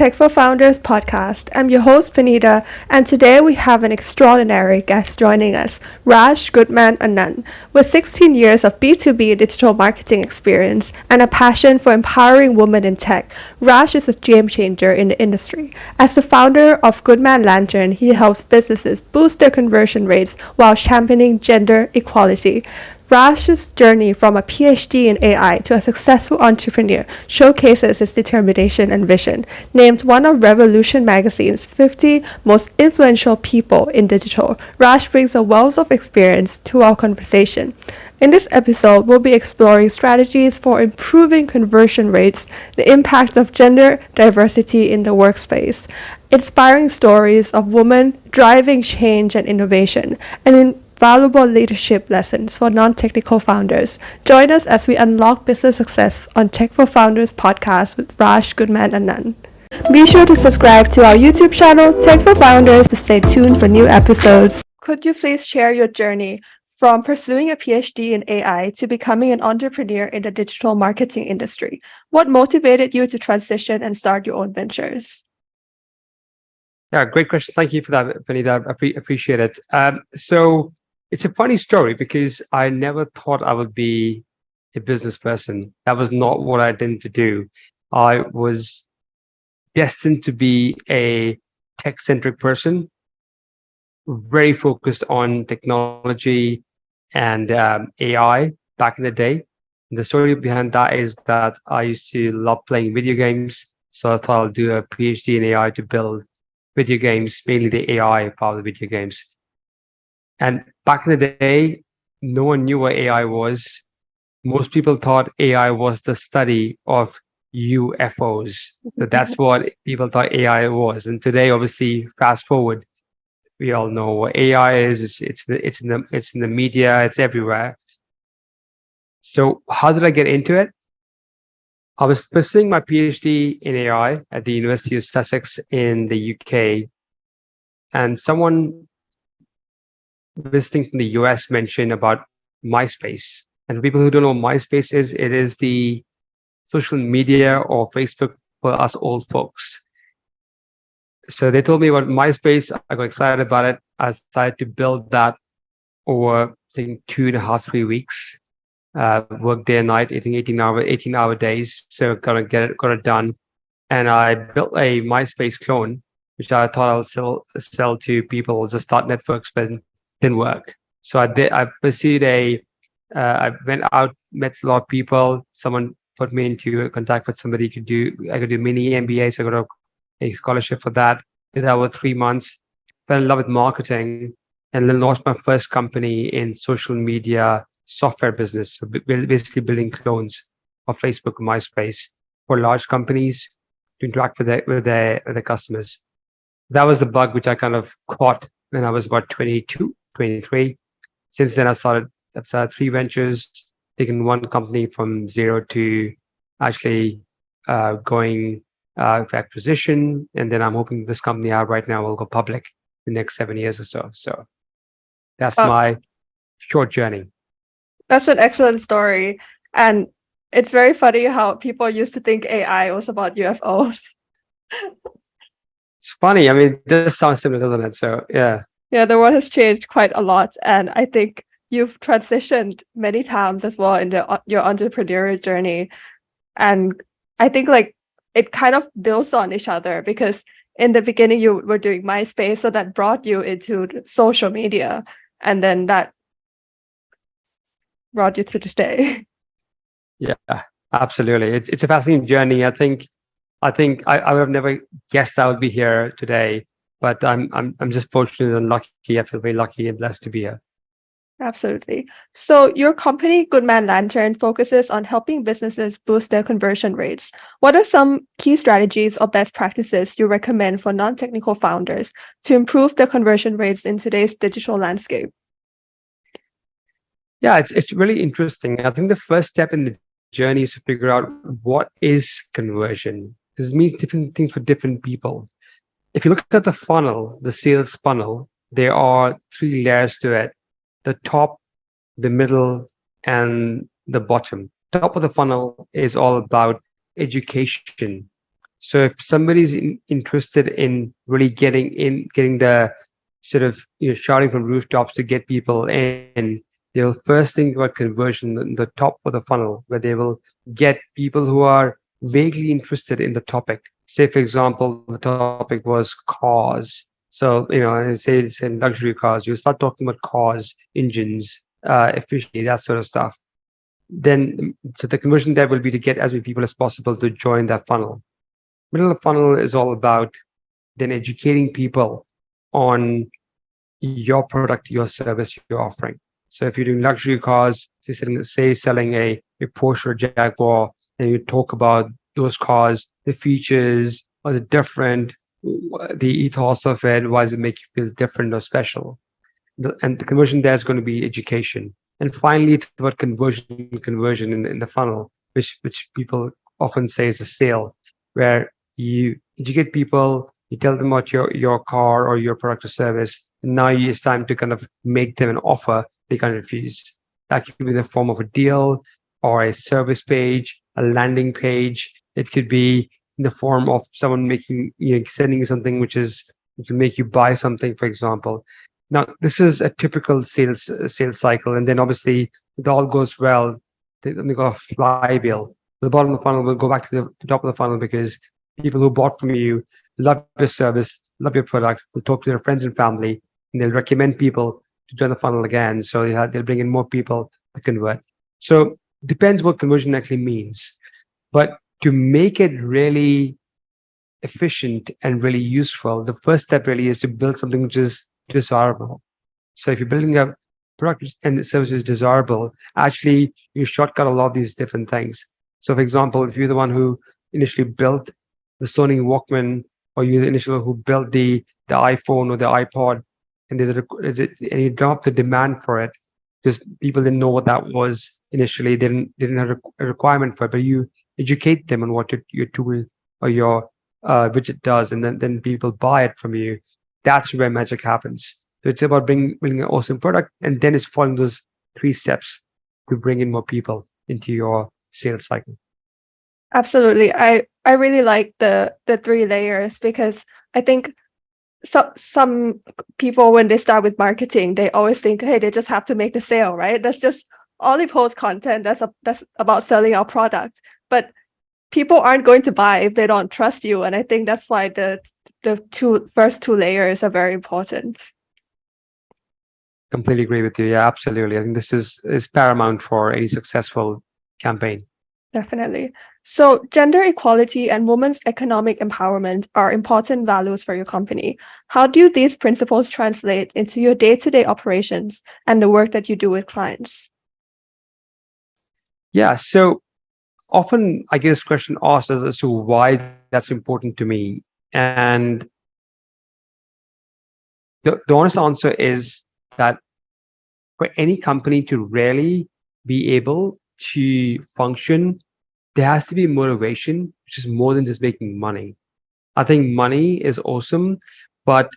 Tech for Founders podcast. I'm your host, Panita, and today we have an extraordinary guest joining us, Rajs, Goodman, Anand. With 16 years of B2B digital marketing experience and a passion for empowering women in tech, Raj is a game changer in the industry. As the founder of Goodman Lantern, he helps businesses boost their conversion rates while championing gender equality. Raj's journey from a PhD in AI to a successful entrepreneur showcases his determination and vision. Named one of Revolution magazine's 50 most influential people in digital, Raj brings a wealth of experience to our conversation. In this episode, we'll be exploring strategies for improving conversion rates, the impact of gender diversity in the workspace, inspiring stories of women driving change and innovation, and valuable leadership lessons for non-technical founders. Join us as we unlock business success on Tech for Founders podcast with Raj, Goodman, and Anand. Be sure to subscribe to our YouTube channel, Tech for Founders, to stay tuned for new episodes. Could you please share your journey from pursuing a PhD in AI to becoming an entrepreneur in the digital marketing industry? What motivated you to transition and start your own ventures? Yeah, great question. Thank you for that, Vanita. I appreciate it. So it's a funny story because I never thought I would be a business person. That was not what I intended to do. I was destined to be a tech-centric person, very focused on technology and AI back in the day. And the story behind that is that I used to love playing video games. So I thought I'll do a PhD in AI to build video games, mainly the AI part of the video games. And back in the day, no one knew what AI was. Most people thought AI was the study of UFOs. So that's what people thought AI was. And today, obviously, fast forward, we all know what AI is. It's in the media. It's everywhere. So how did I get into it? I was pursuing my PhD in AI at the University of Sussex in the UK, and someone visiting from the US mentioned about MySpace. And for people who don't know what MySpace is, it is the social media or Facebook for us old folks. So they told me about MySpace. I got excited about it. I started to build that over, I think, 2.5, 3 weeks. Worked day and night, I think 18-hour days. So got it done. And I built a MySpace clone, which I thought I'll sell to people, just start networks, but didn't work. So I pursued I went out, met a lot of people. Someone put me into contact with somebody I could do mini MBA. So I got a scholarship for that. Did that over 3 months. Fell in love with marketing and then launched my first company in social media software business. So basically building clones of Facebook and MySpace for large companies to interact with their customers. That was the bug which I kind of caught when I was about 22, 23. Since then, I've started 3 ventures, taken one company from zero to actually going for acquisition. And then I'm hoping this company out right now will go public in the next 7 years or so. So that's my short journey. That's an excellent story. And it's very funny how people used to think AI was about UFOs. It's funny. I mean, it does sound similar, doesn't it? So, yeah. Yeah, the world has changed quite a lot. And I think you've transitioned many times as well in your entrepreneurial journey. And I think it kind of builds on each other because in the beginning you were doing MySpace, so that brought you into social media. And then that brought you to this day. Yeah, absolutely. It's a fascinating journey. I think I would have never guessed I would be here today, but I'm just fortunate and lucky. I feel very lucky and blessed to be here. Absolutely. So your company, Goodman Lantern, focuses on helping businesses boost their conversion rates. What are some key strategies or best practices you recommend for non-technical founders to improve their conversion rates in today's digital landscape? Yeah, it's really interesting. I think the first step in the journey is to figure out what is conversion, because it means different things for different people. If you look at the funnel, the sales funnel, there are 3 layers to it: the top, the middle, and the bottom. Top of the funnel is all about education. So if somebody's interested in really getting the sort of shouting from rooftops to get people in, they'll first think about conversion in the top of the funnel, where they will get people who are vaguely interested in the topic. Say, for example, the topic was cars. So, say it's in luxury cars, you start talking about cars, engines, efficiency, that sort of stuff. Then, so the conversion there will be to get as many people as possible to join that funnel. Middle of the funnel is all about then educating people on your product, your service you're offering. So if you're doing luxury cars, say selling a Porsche or Jaguar, then you talk about those cars, the features, or the different, the ethos of it, why does it make you feel different or special? And the conversion there is going to be education. And finally, it's about conversion in the funnel, which people often say is a sale, where you educate people, you tell them about your car or your product or service, and now it's time to kind of make them an offer they can't refuse. That could be in the form of a deal or a service page, a landing page. It could be in the form of someone sending you something which will make you buy something, for example. Now, this is a typical sales cycle, and then obviously, if it all goes well, they got a flywheel. The bottom of the funnel will go back to the top of the funnel because people who bought from you love your service, love your product, will talk to their friends and family, and they'll recommend people to join the funnel again. So they'll bring in more people to convert. So depends what conversion actually means, but to make it really efficient and really useful, the first step really is to build something which is desirable. So if you're building a product and the service is desirable, actually you shortcut a lot of these different things. So for example, if you're the one who initially built the Sony Walkman, or you're the initial who built the iPhone or the iPod, and and you drop the demand for it because people didn't know what that was initially, they didn't have a requirement for it, but you educate them on what your tool or your widget does, and then people buy it from you. That's where magic happens. So it's about building an awesome product, and then it's following those three steps to bring in more people into your sales cycle. Absolutely. I really like the three layers because I think some people, when they start with marketing, they always think, hey, they just have to make the sale, right? That's just all they post content that's about selling our products. But people aren't going to buy if they don't trust you. And I think that's why the first two layers are very important. Completely agree with you. Yeah, absolutely. I think this is paramount for any successful campaign. Definitely. So gender equality and women's economic empowerment are important values for your company. How do these principles translate into your day-to-day operations and the work that you do with clients? Yeah, so often I get this question asked as to why that's important to me. And the honest answer is that for any company to really be able to function, there has to be motivation, which is more than just making money. I think money is awesome, but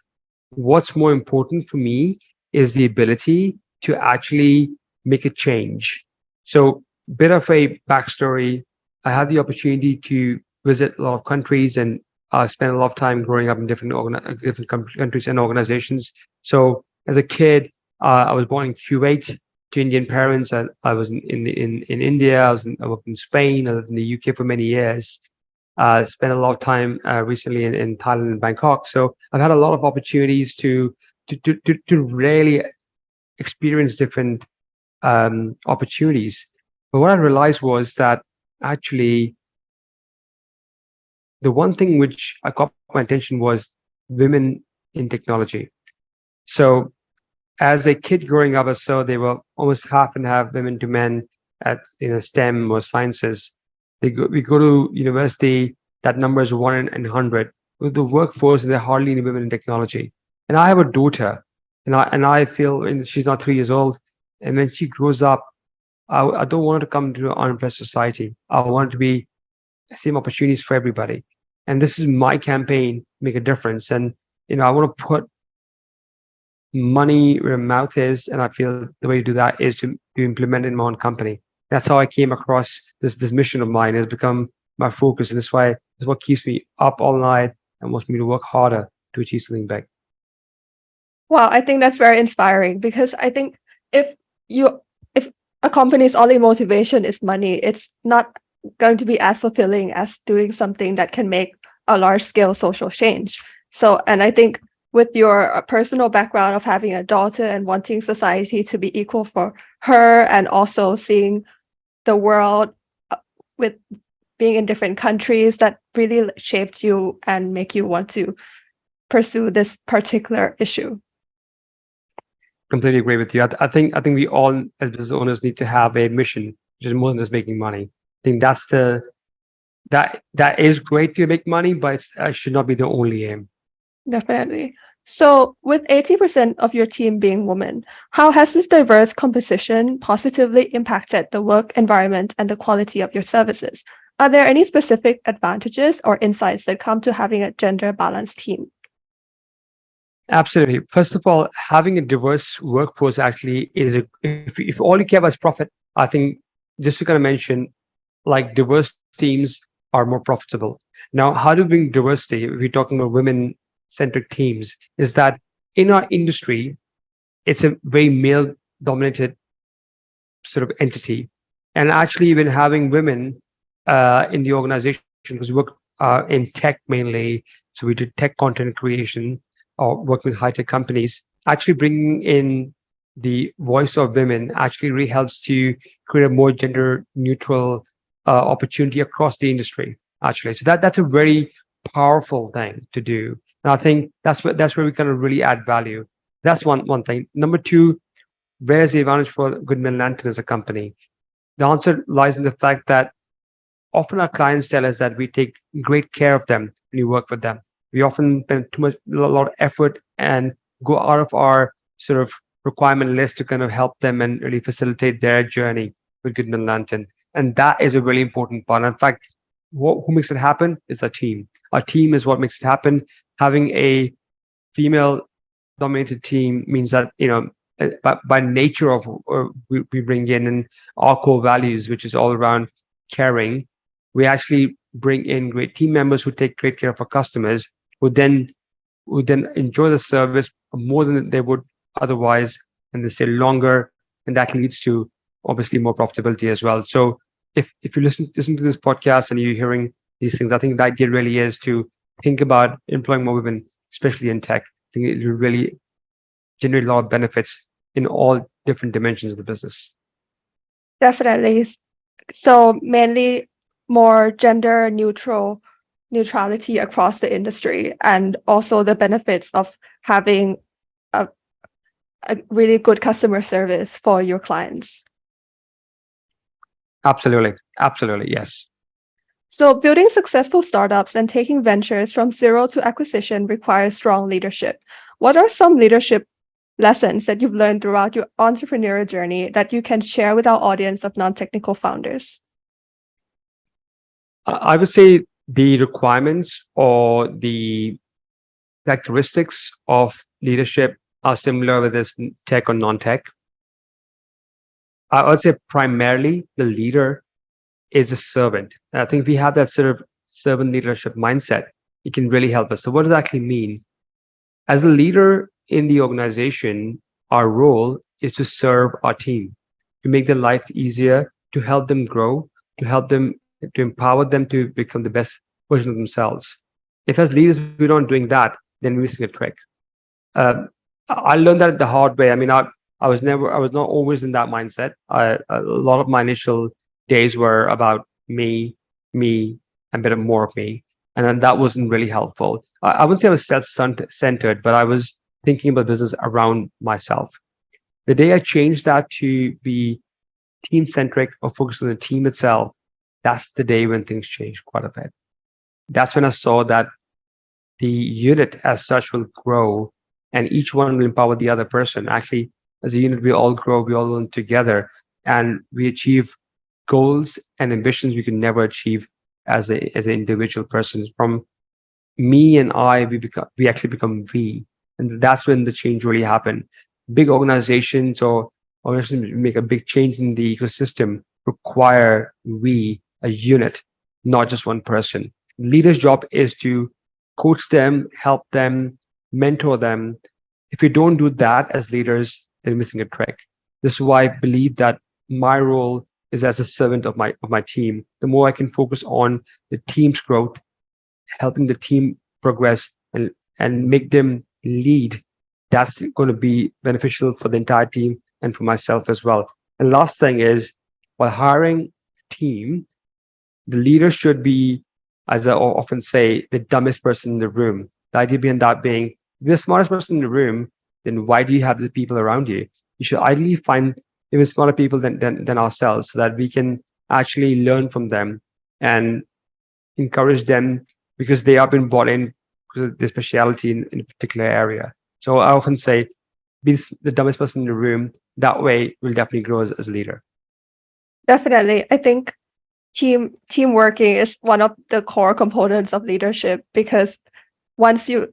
what's more important for me is the ability to actually make a change. So, bit of a backstory. I had the opportunity to visit a lot of countries and spend a lot of time growing up in different countries and organizations. So, as a kid, I was born in Kuwait to Indian parents. I was in India. I worked in Spain. I lived in the UK for many years. Spent a lot of time recently in Thailand and Bangkok. So I've had a lot of opportunities to really experience different opportunities. But what I realized was that actually the one thing which caught my attention was women in technology. So as a kid growing up, I saw they were almost half and half women to men at STEM or sciences. We go to university, that number is 1 in 100. With the workforce, there are hardly any women in technology. And I have a daughter, and I feel, and she's not 3 years old, and when she grows up, I don't want her to come to an unimpressed society. I want it to be same opportunities for everybody. And this is my campaign, make a difference. And I want to put money where mouth is, and I feel the way to do that is to implement it in my own company. That's how I came across this mission of mine. Has become my focus, and that's why It's what keeps me up all night and wants me to work harder to achieve something big. Wow, I think that's very inspiring because I think if you if a company's only motivation is money, it's not going to be as fulfilling as doing something that can make a large scale social change. So, and I think with your personal background of having a daughter and wanting society to be equal for her, and also seeing the world with being in different countries, that really shaped you and make you want to pursue this particular issue. Completely agree with you. I think we all as business owners need to have a mission, which is more than just making money. I think that is great to make money, but it should not be the only aim. Definitely. So, with 80% of your team being women, how has this diverse composition positively impacted the work environment and the quality of your services? Are there any specific advantages or insights that come to having a gender balanced team? Absolutely. First of all, having a diverse workforce actually is if all you care about is profit, I think just to kind of mention, like diverse teams are more profitable. Now, how to bring diversity, if we're talking about women centric teams, is that in our industry, it's a very male dominated sort of entity. And actually, even having women in the organization, because we work in tech mainly, so we do tech content creation or work with high tech companies, actually bringing in the voice of women actually really helps to create a more gender neutral opportunity across the industry. Actually, so that's a very powerful thing to do, and I think that's where we kind of really add value. That's one thing. Number two, where's the advantage for Goodman Lantern as a company? The answer lies in the fact that often our clients tell us that we take great care of them when you work with them. We often spend a lot of effort and go out of our sort of requirement list to kind of help them and really facilitate their journey with Goodman Lantern. And that is a really important part. In fact, who makes it happen is our team. Our team is what makes it happen. Having a female dominated team means that by nature of we bring in and our core values, which is all around caring, we actually bring in great team members who take great care of our customers, who then enjoy the service more than they would otherwise, and they stay longer, and that leads to obviously more profitability as well. So if you listen to this podcast and you're hearing these things, I think the idea really is to think about employing more women, especially in tech. I think it will really generate a lot of benefits in all different dimensions of the business. Definitely. So, mainly more gender neutrality across the industry, and also the benefits of having a, a really good customer service for your clients. Absolutely. Absolutely. Yes. So, building successful startups and taking ventures from zero to acquisition requires strong leadership. What are some leadership lessons that you've learned throughout your entrepreneurial journey that you can share with our audience of non-technical founders? I would say the requirements or the characteristics of leadership are similar with this tech or non-tech. I would say primarily the leader is a servant. And I think if we have that sort of servant leadership mindset, it can really help us. So what does that actually mean? As a leader in the organization, our role is to serve our team, to make their life easier, to help them grow, to empower them to become the best version of themselves. If as leaders we don't doing that, then we're missing a trick. Uh, I learned that the hard way. I mean, I was not always in that mindset. A lot of my initial days were about me, and a bit more of me, and then that wasn't really helpful. I wouldn't say I was self-centered, but I was thinking about business around myself. The day I changed that to be team-centric or focused on the team itself, that's the day when things changed quite a bit. That's when I saw that the unit as such will grow and each one will empower the other person. Actually, as a unit, we all grow, we all learn together, and we achieve goals and ambitions we can never achieve as an individual person. From me and I, we actually become we. And that's when the change really happened. Big organizations or organizations make a big change in the ecosystem require we, a unit, not just one person. Leader's job is to coach them, help them, mentor them. If you don't do that as leaders, then you're missing a trick. This is why I believe that my role is as a servant of my team. The more I can focus on the team's growth, helping the team progress and make them lead, that's going to be beneficial for the entire team and for myself as well. And last thing is, while hiring a team, the leader should be, as I often say, the dumbest person in the room. The idea behind that being, if you're the smartest person in the room, then why do you have the people around you? You should ideally find even smarter people than ourselves so that we can actually learn from them and encourage them because they have been brought in because of their speciality in a particular area. So I often say, be the dumbest person in the room. That way, we'll definitely grow as a leader. Definitely. I think team working is one of the core components of leadership, because once you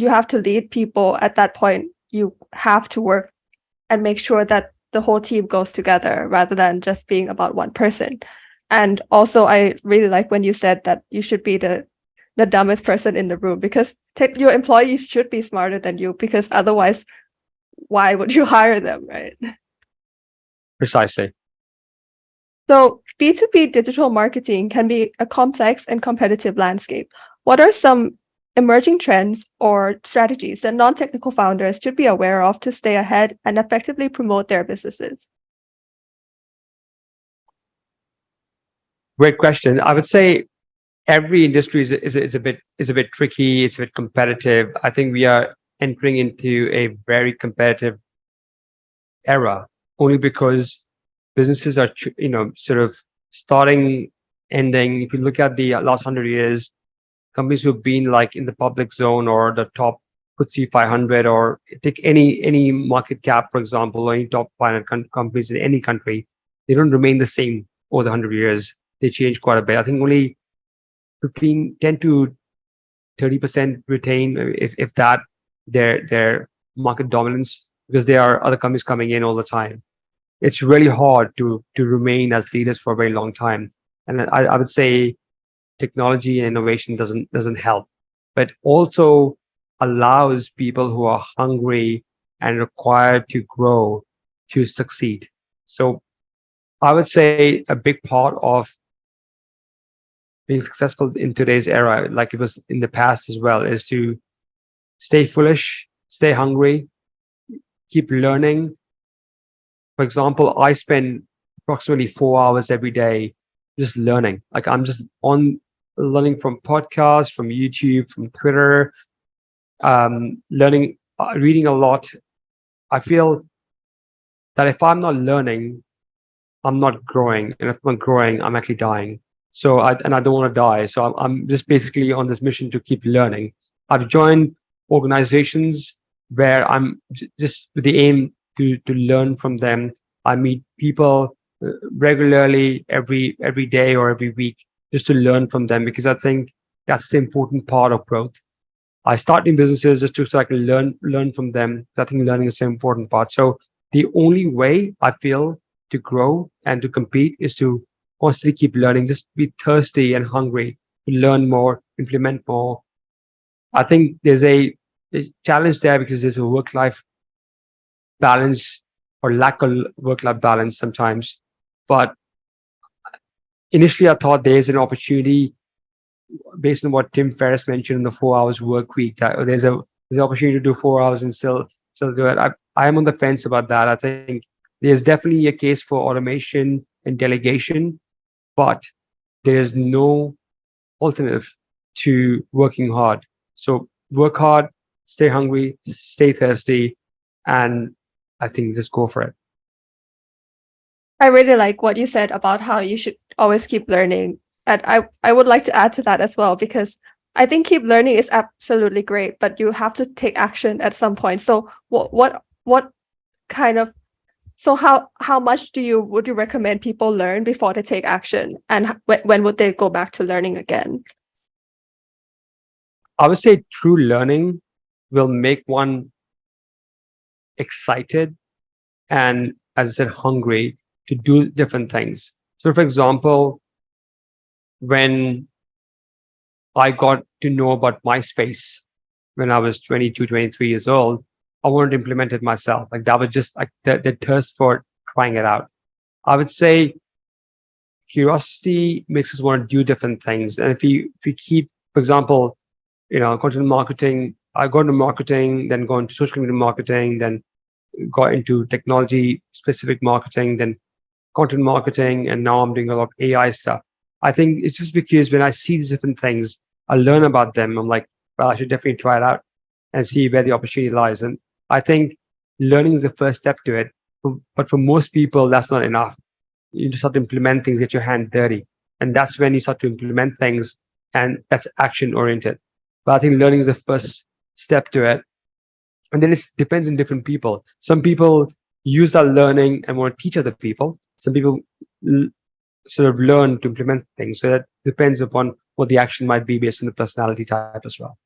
have to lead people, at that point you have to work and make sure that the whole team goes together rather than just being about one person. And also, I really like when you said that you should be the dumbest person in the room, because your employees should be smarter than you, because otherwise, why would you hire them, right? Precisely. So B2B digital marketing can be a complex and competitive landscape. What are some emerging trends or strategies that non-technical founders should be aware of to stay ahead and effectively promote their businesses? Great question. I would say every industry is a bit tricky. It's a bit competitive. I think we are entering into a very competitive era only because businesses are sort of starting, ending. If you look at the last 100 years, companies who've been like in the public zone or the top FTSE 500, or take any market cap, for example, or any top 500 companies in any country, they don't remain the same over the 100 years. They change quite a bit. I think only 10 to 30% retain, if that, their market dominance, because there are other companies coming in all the time. It's really hard to remain as leaders for a very long time. And I would say technology and innovation doesn't help, but also allows people who are hungry and required to grow to succeed. So I would say a big part of being successful in today's era, like it was in the past as well, is to stay foolish, stay hungry, keep learning. For example, I spend approximately 4 hours every day just learning. Like I'm just on learning from podcasts, from YouTube, from Twitter, learning, reading a lot. I feel that if I'm not learning, I'm not growing, and if I'm not growing, I'm actually dying. So I don't want to die. So I'm just basically on this mission to keep learning. I've joined organizations where I'm just with the aim to learn from them. I meet people regularly every day or every week just to learn from them, because I think that's the important part of growth. I start new businesses just so I can learn from them. I think learning is an important part. So the only way I feel to grow and to compete is to constantly keep learning. Just be thirsty and hungry to learn more, implement more. I think there's a challenge there because there's a work-life balance or lack of work-life balance sometimes. But initially, I thought there's an opportunity based on what Tim Ferriss mentioned in the 4 hours work week, that there's an opportunity to do 4 hours and still do it. I am on the fence about that. I think there's definitely a case for automation and delegation, but there's no alternative to working hard. So work hard, stay hungry, stay thirsty, and I think just go for it. I really like what you said about how you should always keep learning. And I would like to add to that as well, because I think keep learning is absolutely great, but you have to take action at some point. So what kind of so how much would you recommend people learn before they take action, and when would they go back to learning again? I would say true learning will make one excited and, as I said, hungry to do different things. So, for example, when I got to know about MySpace when I was 22, 23 years old, I wanted to implement it myself. Like that was just like the thirst for trying it out. I would say curiosity makes us want to do different things. And if you keep, for example, content marketing, I got into marketing, then go into social media marketing, then got into technology specific marketing, then content marketing, and now I'm doing a lot of AI stuff. I think it's just because when I see these different things, I learn about them. I'm like, well, I should definitely try it out and see where the opportunity lies. And I think learning is the first step to it. But for most people, that's not enough. You just start to implement things, get your hand dirty. And that's when you start to implement things, and that's action oriented. But I think learning is the first step to it. And then it depends on different people. Some people use that learning and want to teach other people. Some people l- sort of learn to implement things. So that depends upon what the action might be based on the personality type as well.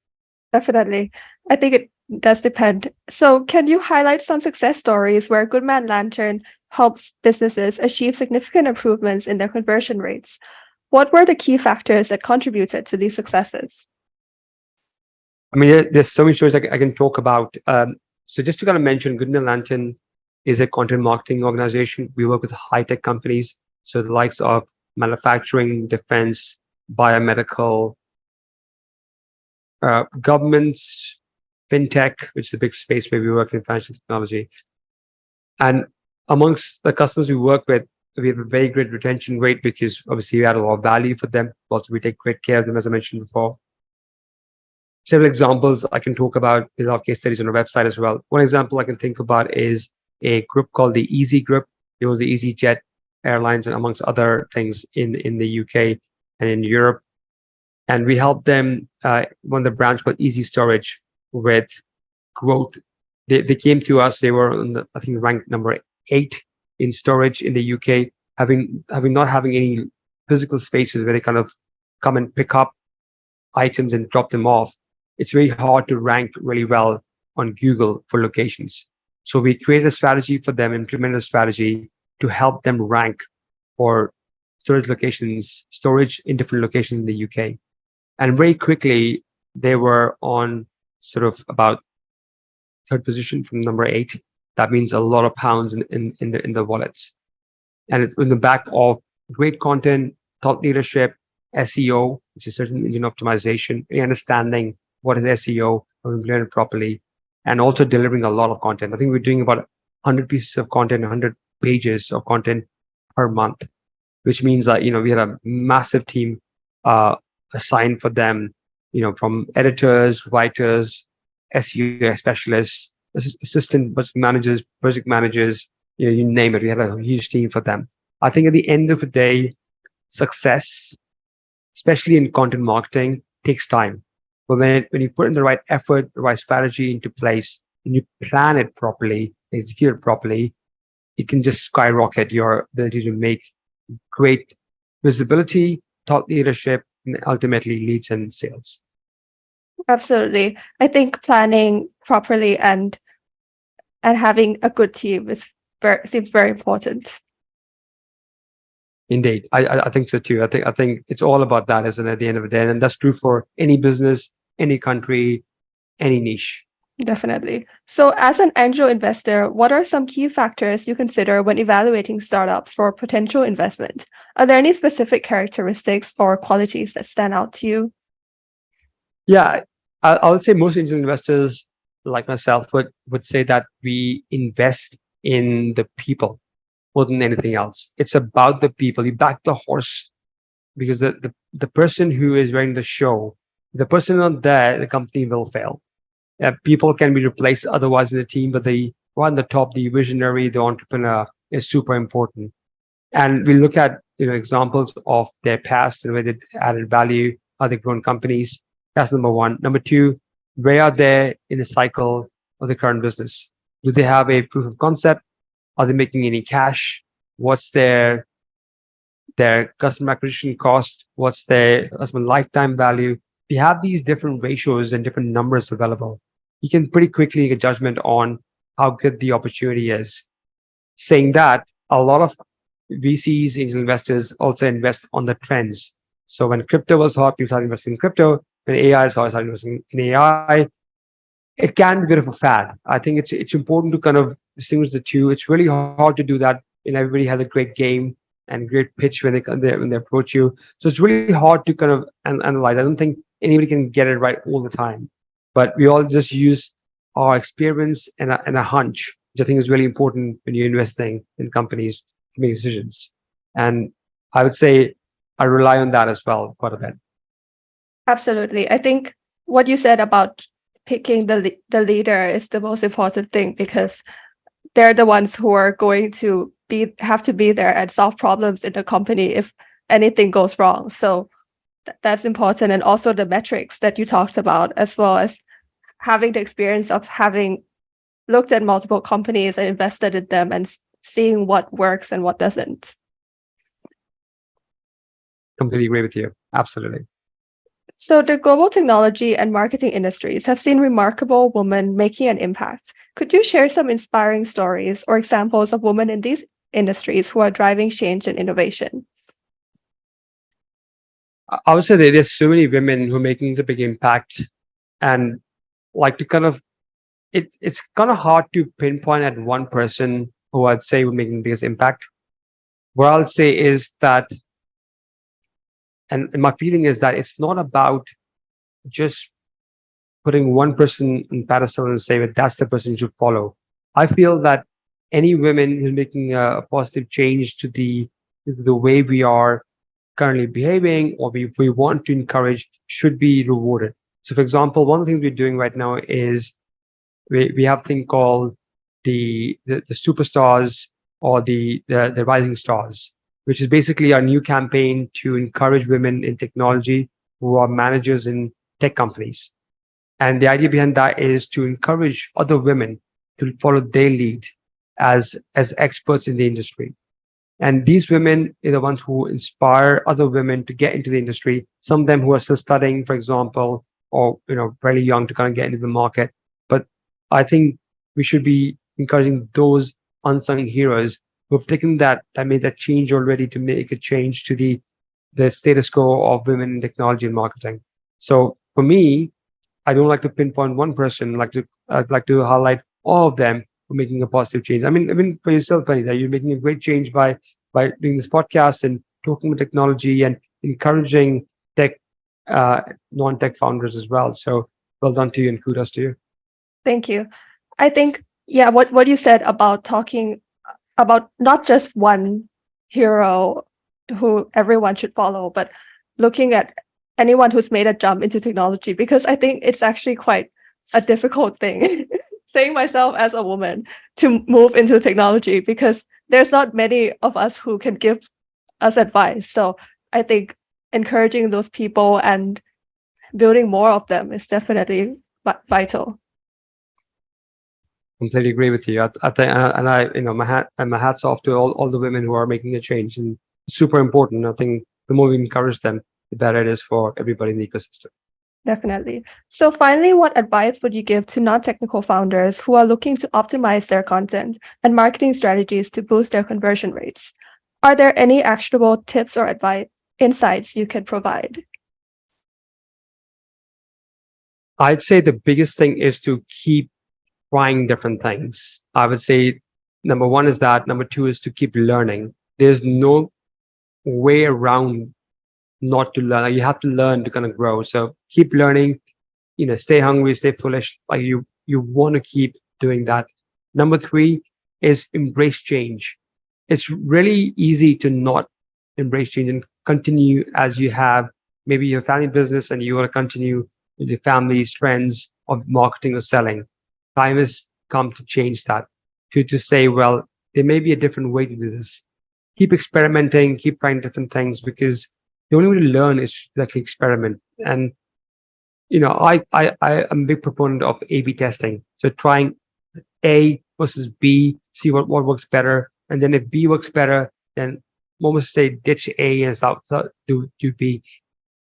Definitely. I think it does depend. So, can you highlight some success stories where Goodman Lantern helps businesses achieve significant improvements in their conversion rates? What were the key factors that contributed to these successes? I mean, there's so many stories I can talk about. So just to kind of mention, Goodman Lantern is a content marketing organization. We work with high-tech companies, so the likes of manufacturing, defense, biomedical, governments, fintech, which is a big space where we work in financial technology. And amongst the customers we work with, we have a very great retention rate because obviously we add a lot of value for them. Also, we take great care of them, as I mentioned before. Several examples I can talk about. There's a lot of case studies on our website as well. One example I can think about is a group called the Easy Group. It was the EasyJet Airlines and amongst other things in the UK and in Europe. And we helped them, one of the brands called Easy Storage with growth. They came to us, they were on the, I think, ranked number 8 in storage in the UK, having not having any physical spaces where they kind of come and pick up items and drop them off. It's very hard to rank really well on Google for locations. So we created a strategy for them, implemented a strategy to help them rank for storage in different locations in the UK. And very quickly, they were on sort of about third position from number 8. That means a lot of pounds in the wallets. And it's in the back of great content, thought leadership, SEO, which is search engine optimization, understanding what is SEO, how to implement it properly, and also delivering a lot of content. I think we're doing about 100 pieces of content, 100 pages of content per month, which means that we had a massive team assigned for them, from editors, writers, SEO specialists, assistant project managers, you name it. We had a huge team for them. I think at the end of the day, success, especially in content marketing, takes time. But when you put in the right effort, the right strategy into place, and you plan it properly, execute it properly, it can just skyrocket your ability to make great visibility, thought leadership, and ultimately leads and sales. Absolutely. I think planning properly and having a good team seems very important. Indeed, I think so too. I think it's all about that, isn't it? At the end of the day, and that's true for any business, any country, any niche. Definitely. So, as an angel investor, what are some key factors you consider when evaluating startups for potential investment? Are there any specific characteristics or qualities that stand out to you? Yeah, I would say most angel investors, like myself, would say that we invest in the people more than anything else. It's about the people. You back the horse because the person who is running the show, the person not there, the company will fail. People can be replaced otherwise in the team, but the one on the top, the visionary, the entrepreneur, is super important. And we look at examples of their past and where they added value, how they grown companies. That's number one. Number two, where are they in the cycle of the current business? Do they have a proof of concept? Are they making any cash? What's their customer acquisition cost? What's their customer lifetime value? We have these different ratios and different numbers available. You can pretty quickly make a judgment on how good the opportunity is. Saying that, a lot of VCs, angel investors, also invest on the trends. So when crypto was hot, people started investing in crypto. When AI is hot, started investing in AI. It can be a bit of a fad. I think it's important to kind of distinguish the two. It's really hard to do that. Everybody has a great game and great pitch when they approach you. So it's really hard to kind of analyze. I don't think anybody can get it right all the time, but we all just use our experience and a hunch, which I think is really important when you're investing in companies to make decisions. And I would say I rely on that as well quite a bit. Absolutely. I think what you said about picking the leader is the most important thing, because they're the ones who are going to have to be there and solve problems in the company if anything goes wrong. So that's important. And also the metrics that you talked about, as well as having the experience of having looked at multiple companies and invested in them and seeing what works and what doesn't. Completely agree with you. Absolutely. So the global technology and marketing industries have seen remarkable women making an impact. Could you share some inspiring stories or examples of women in these industries who are driving change and innovation? I would say that there's so many women who are making a big impact, and like to kind of it's kind of hard to pinpoint at one person who I'd say would making the biggest impact. What I'll say is that, and my feeling is that it's not about just putting one person in pedestal and say that that's the person you should follow. I feel that any women who's making a positive change to the way we are currently behaving or we want to encourage should be rewarded. So, for example, one of the things we're doing right now is we have a thing called the superstars or the rising stars, which is basically our new campaign to encourage women in technology who are managers in tech companies. And the idea behind that is to encourage other women to follow their lead as experts in the industry. And these women are the ones who inspire other women to get into the industry. Some of them who are still studying, for example, or very young to kind of get into the market. But I think we should be encouraging those unsung heroes who have taken that made that change already to make a change to the status quo of women in technology and marketing. So for me, I don't like to pinpoint one person. I'd like to highlight all of them for making a positive change. I mean, for yourself, Tony, that you're making a great change by doing this podcast and talking about technology and encouraging tech, uh, non-tech founders as well. So well done to you and kudos to you. Thank you. I think, yeah, what you said about talking about not just one hero who everyone should follow, but looking at anyone who's made a jump into technology, because I think it's actually quite a difficult thing, saying myself as a woman, to move into technology, because there's not many of us who can give us advice. So I think encouraging those people and building more of them is definitely vital. Completely agree with you. I think, and my hats off to all the women who are making a change, and it's super important. I think the more we encourage them, the better it is for everybody in the ecosystem. Definitely. So finally, what advice would you give to non-technical founders who are looking to optimize their content and marketing strategies to boost their conversion rates? Are there any actionable tips or insights you can provide? I'd say the biggest thing is to keep trying different things. I would say number one is that. Number two is to keep learning. There's no way around not to learn. Like, you have to learn to kind of grow. So keep learning, stay hungry, stay foolish. Like you want to keep doing that. Number three is embrace change. It's really easy to not embrace change and continue as you have. Maybe your family business and you want to continue with your family's friends of marketing or selling. Time has come to change that, to say, well, there may be a different way to do this. Keep experimenting, keep trying different things, because the only way to learn is to actually experiment. And I am a big proponent of A/B testing. So trying A versus B, see what works better, and then if B works better, then almost say ditch A and do B.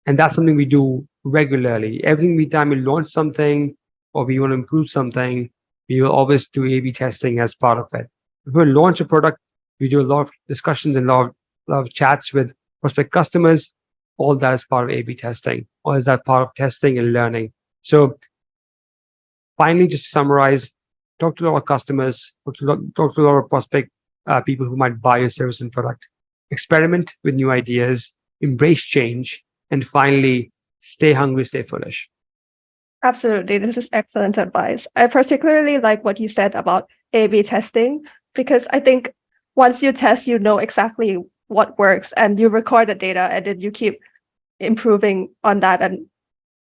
And that's something we do regularly. Every time we launch something or we want to improve something, we will always do A/B testing as part of it. If we launch a product, we do a lot of discussions and a lot of chats with prospective customers. all that is part of A/B testing, or is that part of testing and learning? So finally, just to summarize, talk to our customers, talk to our prospect people who might buy your service and product, experiment with new ideas, embrace change, and finally, stay hungry, stay foolish. Absolutely. This is excellent advice. I particularly like what you said about A/B testing, because I think once you test, you know exactly what works and you record the data and then you keep improving on that. And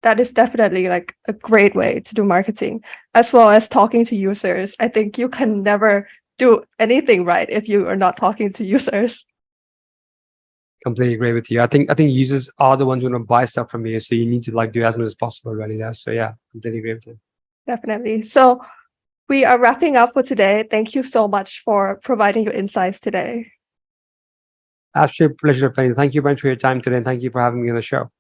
that is definitely like a great way to do marketing, as well as talking to users. I think you can never do anything right if you are not talking to users. Completely agree with you. I think users are the ones who want to buy stuff from you, so you need to like do as much as possible, really. There. So yeah, completely agree with you. Definitely. So we are wrapping up for today. Thank you so much for providing your insights today. Absolute pleasure, Penny. Thank you very much for your time today, and thank you for having me on the show.